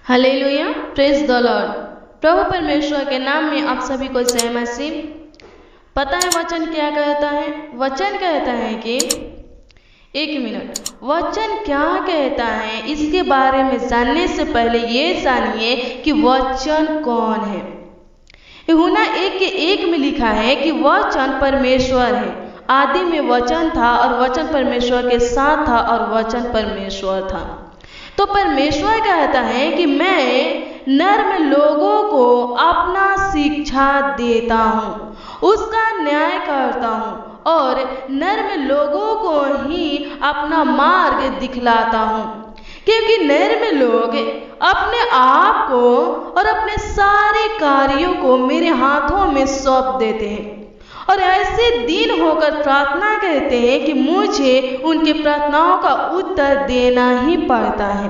Hallelujah, praise the Lord. प्रभु परमेश्वर के नाम में आप सभी को जय मसीह। पता है वचन क्या कहता है? वचन कहता है कि वचन क्या कहता है इसके बारे में जानने से पहले ये जानिए कि वचन कौन है। यूहन्ना 1:1 में लिखा है कि वचन परमेश्वर है। आदि में वचन था और वचन परमेश्वर के साथ था और वचन परमेश्वर था। तो परमेश्वर कहता है कि मैं नर्म लोगों को अपना शिक्षा देता हूँ, उसका न्याय करता हूँ और नर्म लोगों को ही अपना मार्ग दिखलाता हूँ, क्योंकि नर्म लोग अपने आप को और अपने सारे कार्यों को मेरे हाथों में सौंप देते हैं और ऐसे दिन होकर प्रार्थना करते हैं कि मुझे उनके प्रार्थनाओं का उत्तर देना ही पड़ता है।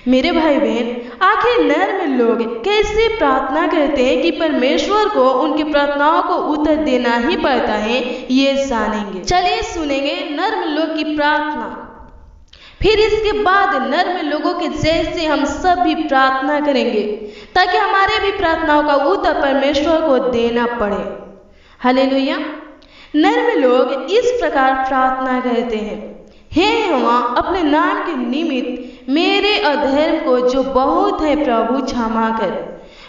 मेरे भाई बहन, आखिर नर्म लोग कैसे प्रार्थना करते हैं कि परमेश्वर को उनकी प्रार्थनाओं को उत्तर देना ही पड़ता है, ये जानेंगे। चलिए सुनेंगे नर्म लोग की प्रार्थना। फिर इसके बाद नर्म लोगों के जैसे हम सब भी प्रार्थना करेंगे ताकि हमारे भी प्रार्थनाओं का उत्तर परमेश्वर को देना पड़े। हालेलुया। नर्म लोग इस प्रकार प्रार्थना करते हैं, हे यहोवा, अपने नाम के निमित्त मेरे अधर्म को जो बहुत है प्रभु क्षमा कर।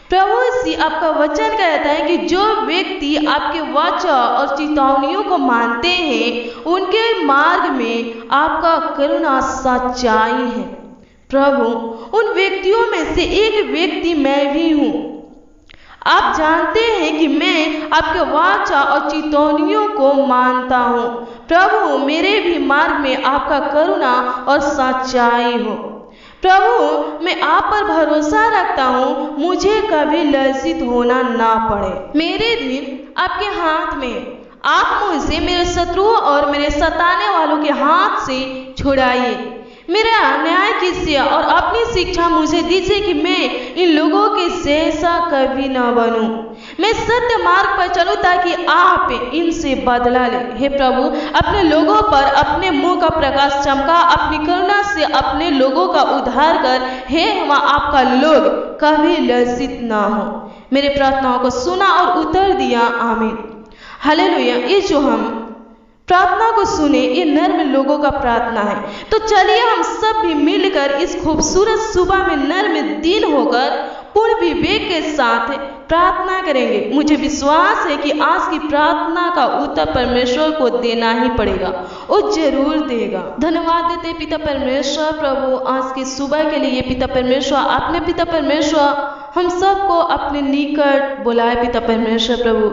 प्रभु सी आपका वचन कहता है कि जो व्यक्ति आपके वचन और चेतावनियों को मानते हैं उनके मार्ग में आपका करुणा सच्चाई है। प्रभु, उन व्यक्तियों में से एक व्यक्ति मैं भी हूँ। आप जानते हैं कि मैं आपके वाचा और चेतावनियों को मानता हूँ। प्रभु, मेरे भी मार्ग में आपका करुणा और सच्चाई हो। प्रभु, मैं आप पर भरोसा रखता हूँ, मुझे कभी लज्जित होना ना पड़े। मेरे दिन आपके हाथ में, आप मुझे मेरे शत्रुओं और मेरे सताने वालों के हाथ से छुड़ाइए। मेरा न्याय कीजिए और अपनी शिक्षा मुझे दीजिए कि मैं इन लोगों के जैसा कभी न बनूं। मैं सत्य मार्ग पर चलूं ताकि आप इनसे बदला ले। हे प्रभु, अपने लोगों पर अपने मुंह का प्रकाश चमका, अपनी करुणा से अपने लोगों का उद्धार कर। हे वहाँ आपका लोग कभी लज्जित ना हो। मेरे प्रार्थनाओं को सुना और उत्तर दिया। आमीन। हालेलुया। ये जो हम प्रार्थना को सुने, ये नर्म लोगों का प्रार्थना है। तो चलिए हम सब भी मिलकर इस खूबसूरत सुबह में नर्म दिन होकर पूर्ण विवेक के साथ प्रार्थना करेंगे। मुझे विश्वास है कि आज की प्रार्थना का उत्तर परमेश्वर को देना ही पड़ेगा, वो जरूर देगा। धन्यवाद देते पिता परमेश्वर प्रभु आज की सुबह के लिए। पिता परमेश्वर, आपने पिता परमेश्वर हम सबको अपने निकट बुलाए। पिता परमेश्वर प्रभु,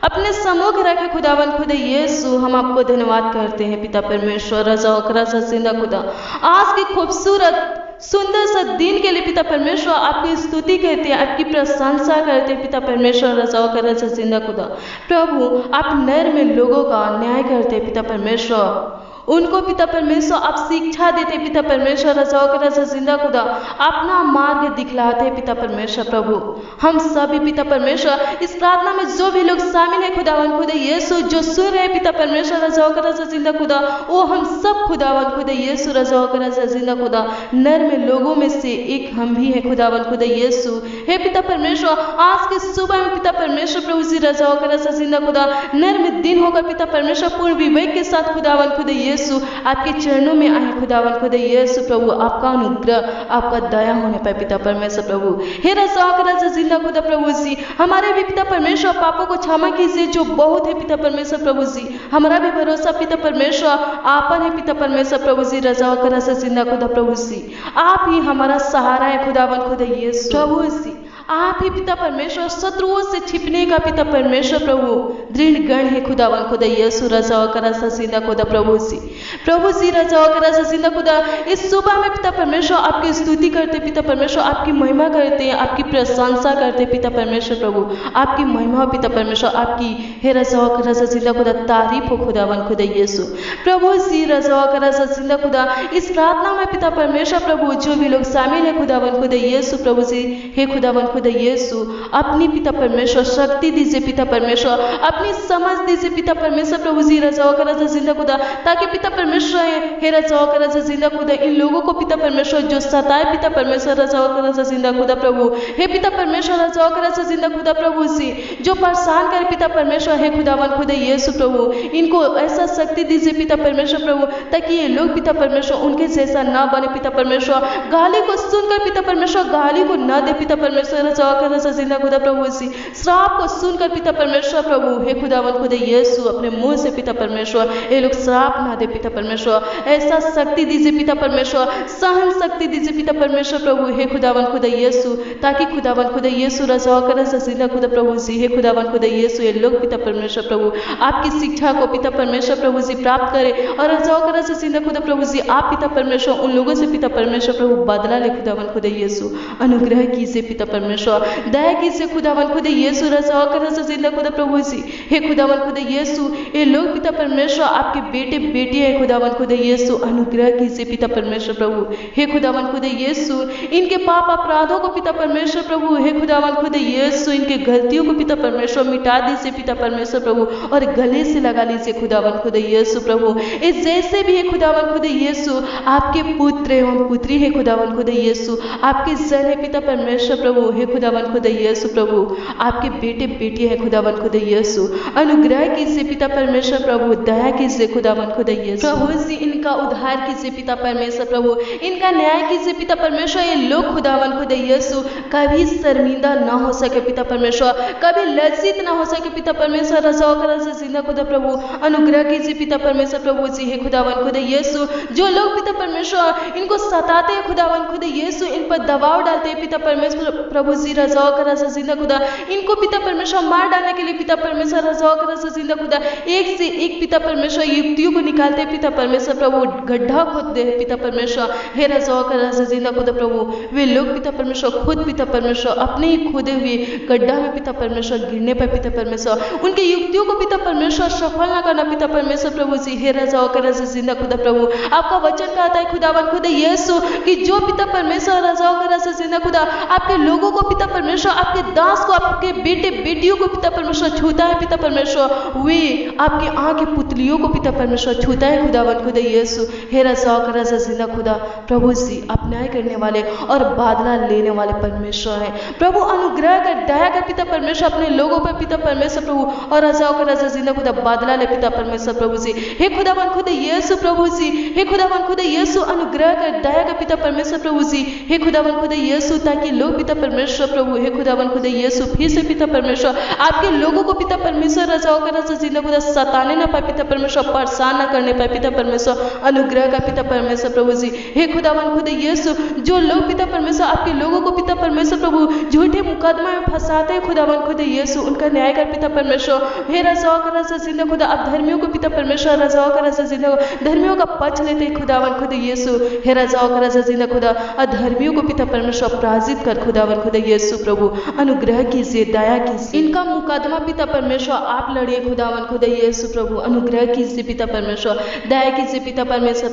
अपने सम्मुख रखे खुदावन खुदा यीशु, हम आपको धन्यवाद करते हैं। पिता परमेश्वर, रजा रजा जिंदा खुदा, आज की खूबसूरत सुंदर सा दिन के लिए पिता परमेश्वर आपकी स्तुति करते हैं, आपकी प्रशंसा करते हैं। पिता परमेश्वर, रजा जिंदा खुदा प्रभु, आप नर्म लोगों का न्याय करते हैं। पिता परमेश्वर, उनको पिता परमेश्वर आप शिक्षा देते। पिता परमेश्वर, रजा जिंदा खुदा अपना मार्ग दिखलाते हैं। पिता परमेश्वर प्रभु, हम सभी पिता परमेश्वर इस प्रार्थना में जो भी लोग शामिल है खुदावन खुदा यीशु, जो सुन रहे पिता परमेश्वर, रजा जिंदा खुदा, वो हम सब खुदावन खुदा यीशु, रजा जिंदा खुदा नर्म लोगों में से एक हम भी है खुदावन खुदा यीशु। हे पिता परमेश्वर, आज के सुबह में पिता परमेश्वर प्रभु जी, रजा जिंदा खुदा नर्म दिन होकर पिता परमेश्वर पूर्ण विवेक के साथ खुदावन खुदा यीशु आपके चरणों में आए। खुदावन खुदा यीशु प्रभु, आपका अनुग्रह, आपका दया होने पर पिता परमेश्वर प्रभु। हे रजा जिंदा खुदा प्रभु जी, हमारे भी पिता परमेश्वर पापों को क्षमा कीजिए जो बहुत है। पिता परमेश्वर प्रभु जी, हमारा भी भरोसा पिता परमेश्वर आप पर है। पिता परमेश्वर प्रभु जी, रजा जिंदा खुदा प्रभु जी, आप ही हमारा सहारा है। खुदावन खुदा यीशु प्रभु जी, आप ही पिता परमेश्वर शत्रुओं से छिपने का पिता परमेश्वर प्रभु दृढ़ गण है। खुदावन खुदा यीशु, रजा जिंदा खुदा प्रभु जी, रजा जिंदा खुदा इस सुबह में पिता परमेश्वर आपकी स्तुति करते। पिता परमेश्वर आपकी महिमा करते हैं, आपकी प्रशंसा करते। पिता परमेश्वर प्रभु, आपकी महिमा पिता परमेश्वर आपकी, हे रजा जिंदा खुदा तारीफ हो। खुदावन खुदा यीशु प्रभु जी, रजा जिंदा खुदा इस प्रार्थना में पिता परमेश्वर प्रभु जो भी लोग शामिल है खुदावन खुदा यीशु प्रभु जी, हे खुदावन खुदा यीशु अपनी पिता परमेश्वर शक्ति दीजिए पिता परमेश्वर, अपनी समझ दीजिए पिता परमेश्वर प्रभु जी रजाओ का राजा जिंदा खुदा, ताकि पिता परमेश्वर हे रजाओ का राजा जिंदा खुदा इन लोगों को पिता परमेश्वर जो सताए पिता परमेश्वर रजाओ का राजा जिंदा खुदा प्रभु, हे पिता परमेश्वर रजाओ का राजा जिंदा खुदा प्रभु जी जो परेशान करे पिता परमेश्वर हे खुदावन खुदा यीशु प्रभु, इनको ऐसा शक्ति दीजिए पिता परमेश्वर प्रभु, ताकि ये लोग पिता परमेश्वर उनके जैसा ना बने पिता परमेश्वर, गाली को सुनकर पिता परमेश्वर गाली को ना दे पिता परमेश्वर रजाओ का राजा जिंदा खुदा प्रभु जी, श्राप को सुनकर पिता परमेश्वर प्रभु हे खुदावन खुदा यीशु अपने मुंह से पिता परमेश्वर ये लोग श्राप ना दे पिता परमेश्वर, ऐसा शक्ति दीजिए पिता परमेश्वर, सहन शक्ति दीजिए पिता परमेश्वर प्रभु हे खुदावन खुदा यीशु, ताकि खुदावन खुदा यीशु रजाओ का राजा जिंदा खुदा प्रभु जी हे खुदावन खुदा यीशु ये लोग पिता परमेश्वर प्रभु आपकी शिक्षा को पिता परमेश्वर प्रभु जी प्राप्त करे, और रजाओ का राजा जिंदा खुदा प्रभु जी आप पिता परमेश्वर उन लोगों से पिता परमेश्वर प्रभु बदला ले खुदावन खुदा यीशु, अनुग्रह कीजिए पिता परमेश्वर, दया कीजिए खुदावन खुदा यीशु रजाओ का राजा जिंदा खुदा प्रभु जी हे खुदावन खुदा यीशु ये लोग पिता परमेश्वर आपके बेटे बेटी है खुदावन खुदा यीशु, अनुग्रह कीजिए पिता परमेश्वर प्रभु हे खुदावन खुदा यीशु, इनके पाप अपराधों को पिता परमेश्वर प्रभु हे खुदावन खुदा यीशु इनके गलतियों को पिता परमेश्वर मिटा दीजिए पिता परमेश्वर प्रभु, और गले से लगा लीजिए खुदावन खुदा यीशु प्रभु, इस जैसे भी है खुदावन खुदा यीशु आपके पुत्र एवं पुत्री है खुदावन खुदा यीशु, आपके जन है पिता परमेश्वर प्रभु हे खुदावन खुदा यीशु प्रभु, आपके बेटे बेटी है खुदावन खुदा यीशु, अनुग्रह कीजिए पिता परमेश्वर प्रभु, दया कीजिए खुदावन खुदा यीशु प्रभु जी, इनका उद्धार कीजिए पिता परमेश्वर प्रभु, इनका न्याय कीजिए पिता परमेश्वर, ये लोग खुदावन खुदा यीशु कभी शर्मिंदा ना हो सके पिता परमेश्वर, कभी लज्जित ना हो सके पिता परमेश्वर, रजाओ का राजा जिंदा खुदा प्रभु अनुग्रह कीजिए पिता परमेश्वर प्रभु जी हे खुदावन खुदा यीशु, जो लोग पिता परमेश्वर इनको सताते हैं खुदावन खुदा यीशु, इन पर दबाव डालते हैं पिता परमेश्वर प्रभु जी रजाओ का राजा जिंदा खुदा, इनको पिता परमेश्वर मार डालने के लिए पिता परमेश्वर रजाओ का राजा जिंदा खुदा एक से एक पिता परमेश्वर युक्तियों को निकालते हैं पिता परमेश्वर प्रभु, गड्ढा खोदते हैं पिता परमेश्वर हे रजाओ का राजा जिंदा खुदा प्रभु, वे लोग पिता परमेश्वर खुद पिता परमेश्वर अपने ही खोदे हुए गड्ढा में पिता परमेश्वर गिरने पर पिता परमेश्वर उनके युक्तियों को पिता परमेश्वर सफल ना करना पिता परमेश्वर प्रभु जी हे रजाओ का राजा जिंदा खुदा प्रभु, आपका वचन कहता है खुदावन खुदा यीशु कि जो पिता परमेश्वर रजाओ का राजा जिंदा खुदा आपके लोगों को पिता परमेश्वर आपके दास को आपके बेटे बेटियों को पिता परमेश्वर छूता है पिता परमेश्वर, वे आपके आंख के पुतलियों को पिता परमेश्वर छूता है खुदावन खुदा यीशु हे रजाओ का राजा जिंदा खुदा प्रभु जी आप न्याय करने वाले और बादला लेने वाले परमेश्वर है प्रभु, अनुग्रह कर दया कर पिता परमेश्वर अपने लोगों पर पिता परमेश्वर प्रभु, और रजाओ का राजा जिंदा खुदा बादला ले पिता परमेश्वर प्रभु जी हे खुदावन खुदा यीशु प्रभु जी हे खुदावन खुदा यीशु, अनुग्रह कर दया कर पिता परमेश्वर प्रभु जी हे खुदावन खुदा यीशु, ताकि लोग पिता परमेश्वर प्रभु हे खुदावन खुदा यीशु फिर से पिता परमेश्वर आपके लोगों को पिता परमेश्वर रजाओ का राजा जिंदा खुदा सताने ना पाए पिता परमेश्वर, परेशान ना करने पाए पिता परमेश्वर, अनुग्रह का पिता परमेश्वर प्रभु जी हे खुदावन खुदा यीशु, जो लोग पिता परमेश्वर आपके लोगों को पिता परमेश्वर प्रभु झूठे मुकदमा में फंसाते हैं खुदावन खुदा यीशु, उनका न्याय कर पिता परमेश्वर हे रजाओ का राजा जिंदा खुदा, आप धर्मियों को पिता परमेश्वर रजाओ का राजा जिंदा धर्मियों का पक्ष लेते हैं खुदावन खुदा यीशु हे रजाओ का राजा जिंदा खुदा, अधर्मियों को पिता परमेश्वर पराजित कर खुदावन खुदा यीशु प्रभु, अनुग्रह कीजिए दया कीजिए, इनका मुकदमा पिता परमेश्वर आप लड़िए खुदावन खुदा यीशु प्रभु, अनुग्रह कीजिए पिता परमेश्वर, दया कीजिए पिता परमेश्वर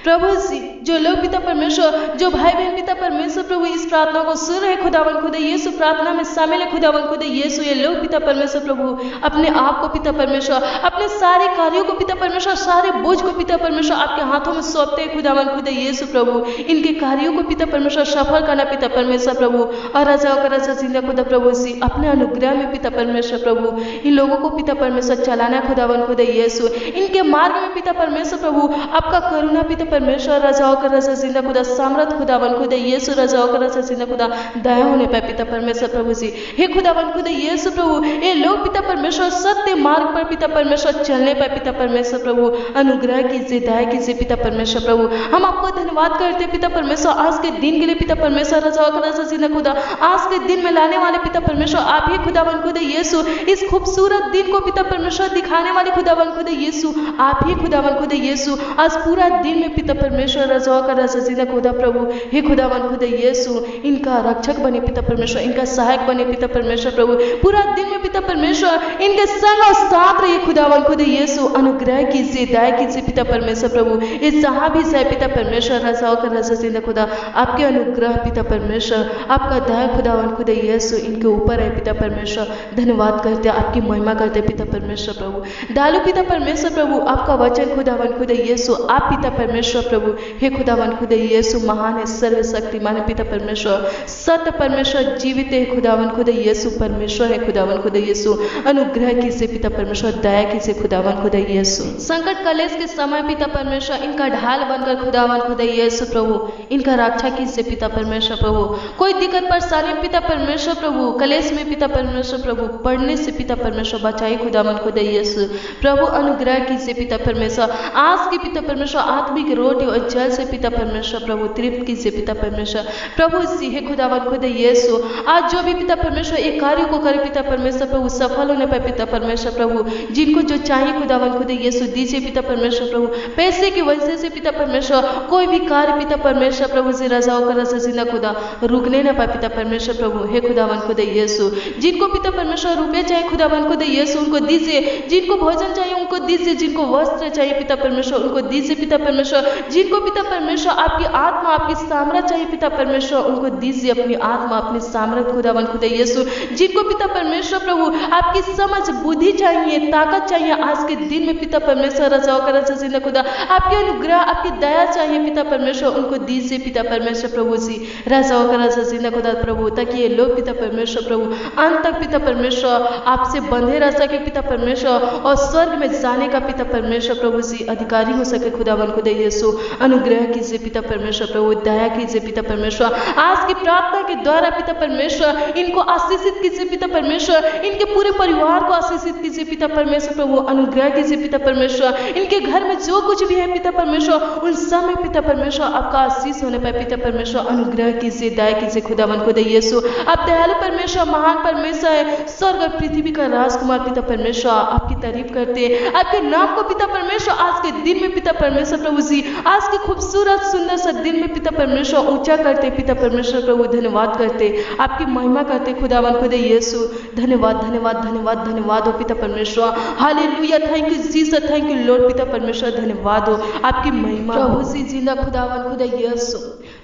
प्रभु जी, जो लोग पिता परमेश्वर जो भाई बहन पिता परमेश्वर प्रभु इस प्रार्थना को सुन रहे खुदावन खुदा यीशु, प्रार्थना में शामिल है खुदावन खुदा यीशु, ये लोग पिता परमेश्वर प्रभु अपने आप को पिता परमेश्वर अपने सारे कार्यों को पिता परमेश्वर सारे बोझ को पिता परमेश्वर आपके हाथों में सौंपते हैं खुदावन खुदा यीशु प्रभु, इनके कार्यों को पिता परमेश्वर सफल करना पिता परमेश्वर प्रभु, और रजाओ का राजा जिंदा खुदा प्रभु जी अपने अनुग्रह में पिता परमेश्वर प्रभु इन लोगों को पिता परमेश्वर चलाना खुदावन खुदा यीशु, इनके मार्ग में पिता परमेश्वर प्रभु आपका करुणा पिता परमेश्वर रजाओ का राजा जिंदा खुदा, सामर्थ खुदावन खुदा यीशु रजाओ का राजा जिंदा खुदा, दया होने पाए पिता परमेश्वर प्रभु जी हे खुदावन खुदा यीशु प्रभु, ये लोग पिता परमेश्वर सत्य मार्ग पर पिता परमेश्वर चलने पाए पिता परमेश्वर प्रभु, अनुग्रह कीजिए दया कीजिए पिता परमेश्वर प्रभु, हम आपको धन्यवाद करते पिता परमेश्वर आज के दिन के लिए पिता परमेश्वर रजाओ का राजा जिंदा खुदा, आज के दिन में लाने वाले पिता परमेश्वर आप ही खुदावन खुदा यीशु, इस खूबसूरत दिन को पिता परमेश्वर दिखाने वाले खुदावन खुदा यीशु आप ही खुदावन खुदा यीशु, आज पूरा दिन में पिता परमेश्वर रजाओ का राजा जिंदा खुदा प्रभु हे खुदावन खुदा यीशु, इनका रक्षक बने पिता परमेश्वर, इनका सहायक बने पिता परमेश्वर प्रभु, पूरा दिन में पिता परमेश्वर इनके संग और साथ रहिए खुदावन खुदा यीशु, अनुग्रह कीजिए दया कीजिए पिता परमेश्वर प्रभु, इस जहां भी से पिता परमेश्वर रजाओ का राजा जिंदा खुदा आपके अनुग्रह अनुग्रह पिता परमेश्वर, आपका दया खुदावन खुदा यीशु इनके ऊपर है पिता परमेश्वर। धन्यवाद करते, आपकी महिमा करते पिता परमेश्वर प्रभु। डालो पिता परमेश्वर प्रभु आपका वचन खुदावन खुदा यीशु, आप पिता परमेश्वर प्रभु हे खुदावन खुदा यीशु महान है, सर्वशक्तिमान है पिता परमेश्वर, सत्य परमेश्वर जीवित है खुदावन खुदा यीशु परमेश्वर है खुदावन खुदा यीशु। अनुग्रह कीजिए पिता परमेश्वर, दया कीजिए खुदावन खुदा यीशु। संकट कलेश के समय पिता परमेश्वर इनका ढाल बनकर खुदावन खुदा यीशु प्रभु इनका रक्षा कीजिए पिता परमेश्वर प्रभु। कोई दिक्कत परेशानी पिता परमेश्वर प्रभु, कलेश में पिता परमेश्वर प्रभु पढ़ने से पिता परमेश्वर बचाइए खुदावन खुदा यीशु प्रभु। अनुग्रह कीजिए पिता परमेश्वर, आज की पिता परमेश्वर आत्मिक रोटी और जल से पिता परमेश्वर प्रभु तृप्त कीजिए पिता परमेश्वर प्रभु। हे खुदावन खुदा यीशु आज जो भी पिता परमेश्वर एक कार्य को करे पिता परमेश्वर प्रभु सफल होने पाए पिता परमेश्वर प्रभु, जिनको जो चाहिए खुदावन खुदा यीशु दीजिए पिता परमेश्वर प्रभु। पैसे की वजह से पिता परमेश्वर कोई भी कार्य पिता परमेश्वर प्रभु से रजा होकर रजा जिंदा खुदा रुकने न पाए पिता परमेश्वर प्रभु। हे खुदावन खुदा यीशु जिनको पिता परमेश्वर रुपये चाहिए खुदावन खुदा यीशु उनको दीजिए, जिनको भोजन चाहिए उनको दीजिए, जिनको वस्त्र चाहिए पिता परमेश्वर उनको दीजिए पिता परमेश्वर, जिनको पिता परमेश्वर आपकी आत्मा आपकी सामर्थ चाहिए पिता परमेश्वर उनको दीजिए अपनी आत्मा अपनी सामर्थ खुदावन खुदा यीशु। जिनको पिता परमेश्वर प्रभु आपकी समझ बुद्धि चाहिए ताकत चाहिए आज के दिन में पिता परमेश्वर रजा होकर रजा जिंदा खुदा आपके अनुग्रह आपकी दया चाहिए पिता परमेश्वर उनको दीजिए पिता परमेश्वर प्रभु जी रजा होकर रजा जिंदा खुदा प्रभु, ताकि ये लोग पिता परमेश्वर प्रभु अंत तक पिता परमेश्वर आपसे बंधे रह सके पिता परमेश्वर और स्वर्ग में जाने का पिता परमेश्वर प्रभु जी अधिकारी हो सके खुदावन खुदा यीशु। अनुग्रह कीजिए पिता परमेश्वर प्रभु, दया कीजिए पिता परमेश्वर, आज की प्रार्थना के द्वारा पिता परमेश्वर इनको आशीषित कीजिए पिता परमेश्वर, इनके पूरे परिवार को आशीषित कीजिए पिता परमेश्वर प्रभु। अनुग्रह कीजिए पिता परमेश्वर, इनके घर में जो कुछ भी है पिता परमेश्वर उन सब में पिता परमेश्वर आपका आशीष होने पाए पिता परमेश्वर। अनुग्रह कीजिए दया कीजिए खुदावन खुदा यीशु, आप दयालु परमेश्वर महान परमेश्वर है, स्वर्ग और पृथ्वी का राजकुमार पिता परमेश्वर आपकी तारीफ करते हैं, आपके नाम को पिता परमेश्वर आज के दिन में पिता परमेश्वर प्रभु जी आज के खूबसूरत सुंदर सा दिन में पिता परमेश्वर ऊंचा करते पिता परमेश्वर प्रभु। धन्यवाद करते, आपकी महिमा करते खुदावन खुदा यीशु। धन्यवाद धन्यवाद धन्यवाद धन्यवाद हो पिता परमेश्वर। Hallelujah, thank you Jesus, thank you Lord पिता परमेश्वर। धन्यवाद हो, आपकी महिमा प्रभु जी जिंदा खुदावन खुदा यीशु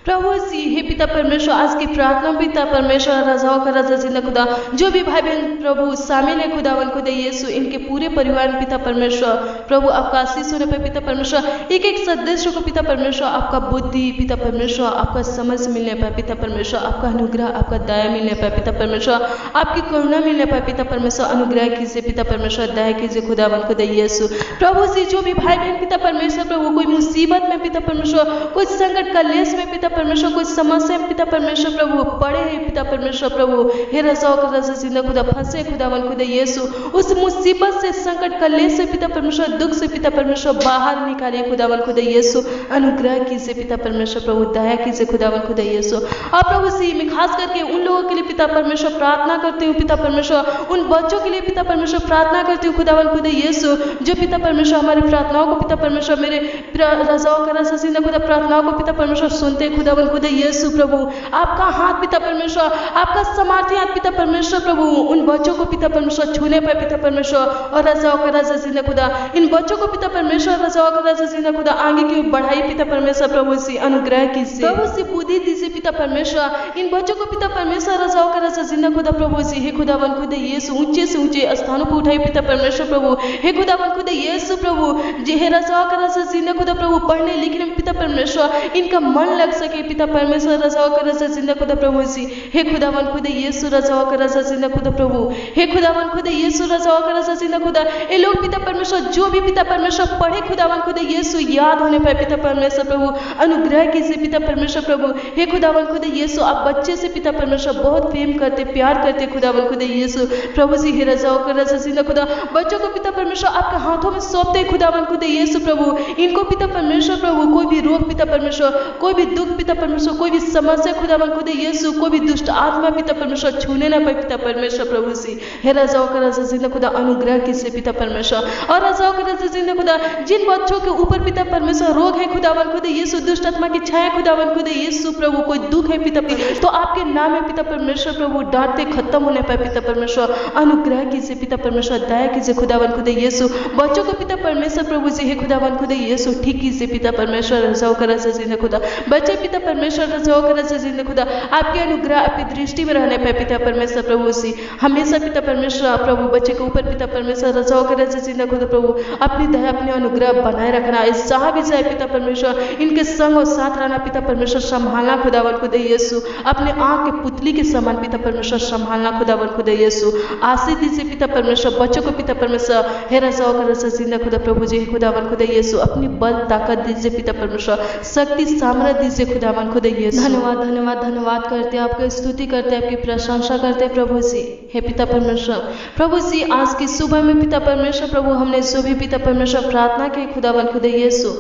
प्रभु जी। हे पिता परमेश्वर आज की प्रार्थना पिता परमेश्वर रजाओं का रजा जिंदा खुदा जो भी भाई बहन प्रभु शामिल है खुदावन खुदा यीशु इनके पूरे परिवार में पिता परमेश्वर प्रभु आपका आशीष होने पर पिता परमेश्वर एक एक सदस्य को पिता परमेश्वर आपका बुद्धि पिता परमेश्वर आपका समझ मिलने पर पिता परमेश्वर आपका अनुग्रह आपका दया मिलने पर पिता परमेश्वर आपकी करुणा मिलने पर पिता परमेश्वर। अनुग्रह कीजिए पिता परमेश्वर, दया कीजिए खुदावन खुदा यीशु प्रभु जी। जो भी भाई बहन पिता परमेश्वर प्रभु कोई मुसीबत में पिता परमेश्वर कोई संकट कलेश में पिता परमेश्वर कोई समस्या में पिता परमेश्वर प्रभु पड़े हैं पिता परमेश्वर प्रभु हे रजाओं का रजा जिंदा खुदा फंसे खुदावन खुदा यीशु उस मुसीबत से संकट कलेश से पिता परमेश्वर दुख से पिता परमेश्वर बाहर निकालिए खुदावन खुदा यीशु। अनुग्रह कीजिए पिता परमेश्वर प्रभु, दया कीजिए खुदावन खुदा यीशु। और प्रभु सी मैं खास करके उन लोगों के लिए पिता परमेश्वर प्रार्थना करती हूँ पिता परमेश्वर, उन बच्चों के लिए पिता परमेश्वर प्रार्थना करती हूँ खुदावन खुदा यीशु जो पिता परमेश्वर हमारी प्रार्थनाओं को पिता परमेश्वर मेरे रजाओं का रजा जिंदा खुदा प्रार्थनाओं को पिता परमेश्वर सुनते खुदावन खुदा यीशु प्रभु। आपका हाथ पिता परमेश्वर आपका सामर्थ्य हाथ पिता परमेश्वर प्रभु उन बच्चों को पिता परमेश्वर छूने पर पिता परमेश्वर और रजाओं का रजा जिंदा खुदा इन बच्चों को पिता परमेश्वर रजाओं का रजा जिंदा खुदा आगे की बढ़ाई पिता परमेश्वर प्रभु से। अनुग्रह कीजिए प्रभु से बुद्धि दीजिए पिता परमेश्वर इन बच्चों को पिता परमेश्वर रजाओं का रजा जिंदा खुदा प्रभु से हे खुदावन खुदा यीशु ऊंचे से ऊंचे स्थानों पर उठाई पिता परमेश्वर प्रभु हे खुदावन खुदा यीशु प्रभु जे हे रजाओं का रजा जिंदा खुदा प्रभु पढ़ने लिखने में पिता परमेश्वर इनका मन लग सके पिता परमेश्वर रजाओं का रजा जिंदा खुदा प्रभु जी हे खुदावन खुदा यीशु रजाओं का रजा जिंदा खुदा प्रभु हे खुदावन खुदा यीशु रजाओं का रजा जिंदा खुदा ये लोग पिता परमेश्वर जो भी पिता परमेश्वर पढ़े खुदावन खुदा यीशु याद होने पर पिता परमेश्वर प्रभु। अनुग्रह कीजिए पिता परमेश्वर प्रभु हे खुदावन खुदा यीशु आप बच्चे से पिता परमेश्वर बहुत प्रेम करते प्यार करते खुदावन खुदा यीशु प्रभु जी हे रजाओं का रजा जिंदा खुदा बच्चों को पिता परमेश्वर आपके हाथों में सौंपते खुदावन खुदा यीशु प्रभु इनको पिता परमेश्वर प्रभु कोई भी रोग पिता परमेश्वर कोई भी दुख पिता परमेश्वर कोई भी समस्या खुदावन खुदा यीशु कोई भी दुष्ट आत्मा पिता परमेश्वर छूने ना पाए पिता परमेश्वर प्रभु से हे रजाओं का रजा जिंदा खुदा। अनुग्रह कीजिए पिता परमेश्वर और रजाओं का रजा जिंदा खुदा जिन बच्चों के ऊपर पिता परमेश्वर रोग है खुदावन खुदा यीशु दुष्ट आत्मा की छाया खुदावन खुदा यीशु प्रभु कोई दुख है पिता तो आपके नाम है पिता परमेश्वर प्रभु डांटते खत्म होने पाए पिता परमेश्वर। अनुग्रह कीजिए पिता परमेश्वर, दया कीजिए खुदावन खुदा यीशु बच्चों को पिता परमेश्वर प्रभु जी हे खुदावन खुदा यीशु ठीक कीजिए पिता परमेश्वर रजाओं का रजा जिंदा खुदा बच्चे पिता परमेश्वर रजाओ का रजा जिंदा खुदा आपके अनुग्रह आपकी दृष्टि में रहने पे पिता परमेश्वर प्रभु सी हमेशा पिता परमेश्वर प्रभु बच्चे के ऊपर पिता परमेश्वर रजाओ का रजा जिंदा खुदा प्रभु अपनी दया अपने अनुग्रह बनाए रखना इस जहाँ भी जाए पिता परमेश्वर इनके संग और साथ रहना पिता परमेश्वर संभालना खुदावन खुदा यीशु अपने आँख के पुतली के समान पिता परमेश्वर संभालना खुदावन खुदा यीशु आशीष दीजिए पिता परमेश्वर बच्चों को पिता परमेश्वर हे रजाओ का रजा जिंदा खुदा प्रभु जी खुदावन खुदा यीशु अपनी बल ताकत दीजिए पिता परमेश्वर शक्ति सामर्थ्य दीजिए खुदावन खुदा यीशु धन्यवाद धन्यवाद धन्यवाद करते आपकी स्तुति करते आपकी प्रशंसा करते प्रभु जी हे पिता परमेश्वर प्रभु जी आज की सुबह में पिता परमेश्वर प्रभु हमने जो भी पिता परमेश्वर प्रार्थना की खुदावन खुदा यीशु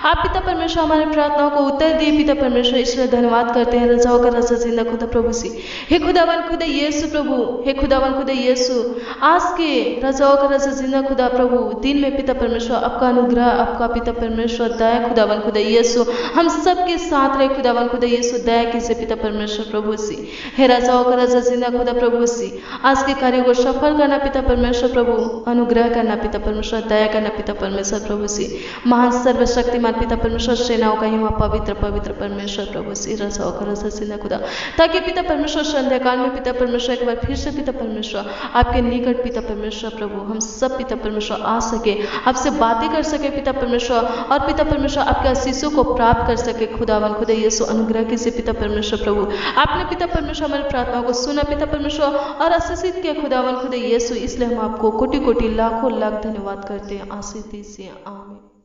आप पिता परमेश्वर हमारे प्रार्थनाओं को उत्तर दिए पिता परमेश्वर इसलिए धन्यवाद करते हैं रजाओ का रजा जिंदा खुदा प्रभु जी हे खुदावन खुदा यीशु प्रभु हे खुदावन खुदा यीशु आज के रजाओ का रजा जिंदा खुदा प्रभु दिन में पिता परमेश्वर आपका अनुग्रह आपका पिता परमेश्वर दया खुदावन खुदा यीशु हम सबके साथ रहे खुदावन खुदा यीशु दया कीजिए पिता परमेश्वर प्रभु सी हे रजाओ का रजा जिंदा खुदा प्रभु सी आज के कार्यों को सफल करना पिता परमेश्वर प्रभु अनुग्रह करना पिता परमेश्वर दया करना पिता परमेश्वर प्रभु सी महान सर्वशक्तिमान पिता परमेश्वर सेनाओं का युवा पवित्र पवित्र परमेश्वर प्रभु सी रजाओ का रजा जिंदा खुदा ताकि पिता परमेश्वर संध्या काल में पिता परमेश्वर एक बार फिर से पिता परमेश्वर आपके निकट पिता परमेश्वर प्रभु हम सब पिता परमेश्वर आ सके आपसे बातें कर सके पिता परमेश्वर और पिता परमेश्वर आपके आशीषों को प्राप्त कर सके खुदावन खुदा यीशु अनुग्रह कीजिए पिता परमेश्वर प्रभु आपने पिता परमेश्वर हमारी प्रार्थनाओं को सुना पिता परमेश्वर और आशीषित किया खुदावन खुदा यीशु इसलिए हम आपको कोटि कोटि लाखों लाख धन्यवाद करते हैं आशीष दीजिए आमीन।